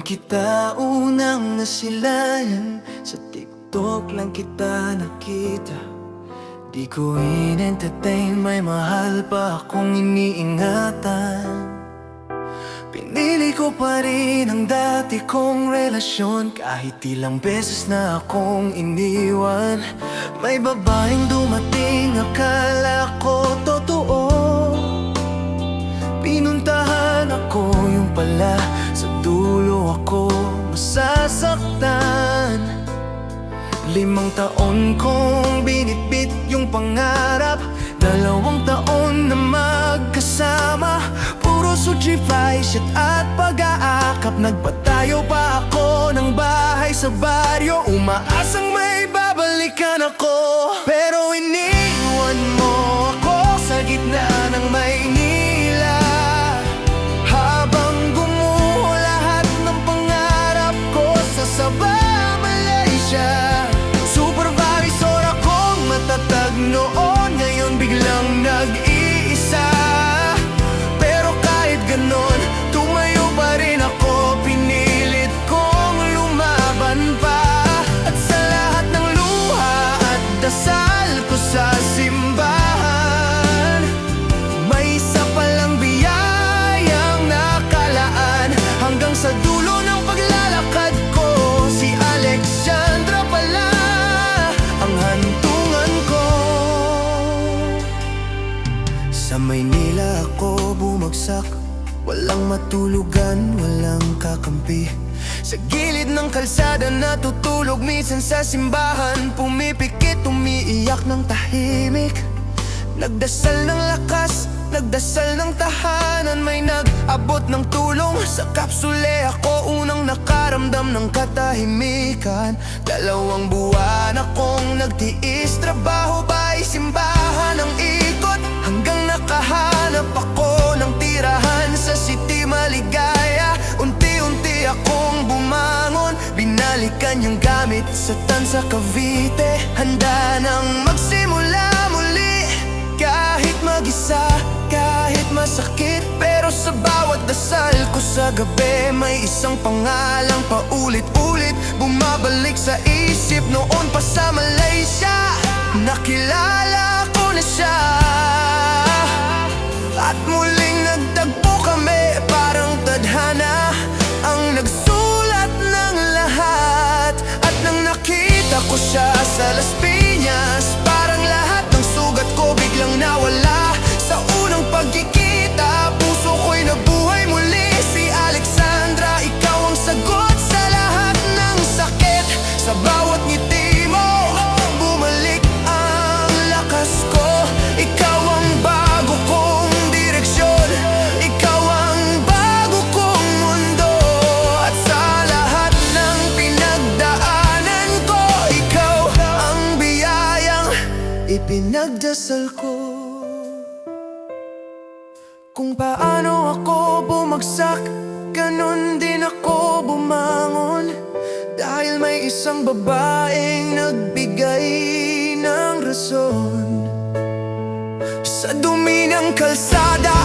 kita unang nasilayan, sa TikTok lang kita nakita. Di ko in-entertain, may mahal pa akong iniingatan. Pinili ko pa rin ang dati kong relasyon, kahit ilang beses na akong iniwan. May babaeng dumating, akala ko totoo. Pinuntahan ako, yung pala sa dulo ako masasaktan. 5 taon kong binitbit yung pangarap, 2 taon na magkasama. Puro Sujify, shit at pag-aakap. Nagpatayo pa ako ng bahay sa baryo, umaasang may babalikan ako. Pero iniwan mo ako sa gitna ng Maynila, habang gumuho lahat ng pangarap ko sa Sabah, Malaysia. Supervisor akong matatag noon, ngayon biglang nag-iisa. Pero kahit ganon, tumayo pa rin ako, pinilit kong lumaban pa. At sa lahat ng luha at dasal ko sa simbahan, may isa palang biyayang nakalaan. Hanggang sa dulo ng paglalakad ko, si Alexandra pala ang hantungan ko. Sa Maynila ako bumagsak, walang matulugan, walang kakampi. Sa gilid ng kalsada natutulog, minsan sa simbahan pumipikit, umiiyak ng tahimik. Nagdasal ng lakas, nagdasal ng tahanan, may nag-abot ng tulong. Sa kapsule ako unang nakaramdam ng katahimikan. 2 buwan akong nagtiis, trabaho ba simbahan ang ikot, hanggang nakahanap ako ng tirahan sa City Maligaya. Unti-unti akong bumangon, binalikan yung gamit sa Tansa, Cavite. Handa nang magsimula muli, kahit mag-isa, kahit masakit. Pero sa bawat dasal ko sa gabi, may isang pangalang paulit-ulit bumabalik sa isip. Noon pa sa Malaysia, nakilala ko na siya, at muling nagtagpo kami, parang tadhana ang nagsulat ng lahat. At nang nakita ko siya sa Las Piñas, parang lahat ng sugat ko biglang nawala. Sa unang pagkikita, puso ko'y nabuhay muli. Si Alexandra, ikaw ang sagot sa lahat ng sakit. Sa bawat ngiti mo, bumalik ang lakas ko. Ikaw ang bago kong direksyon, ikaw ang bago kong mundo. At sa lahat ng pinagdaanan ko, ikaw ang biyayang ipinagdasal ko. Kung paano ako bumagsak, ganun din ako bumangon. Dahil may isang babaeng nagbigay ng rason. Sa dumi ng kalsada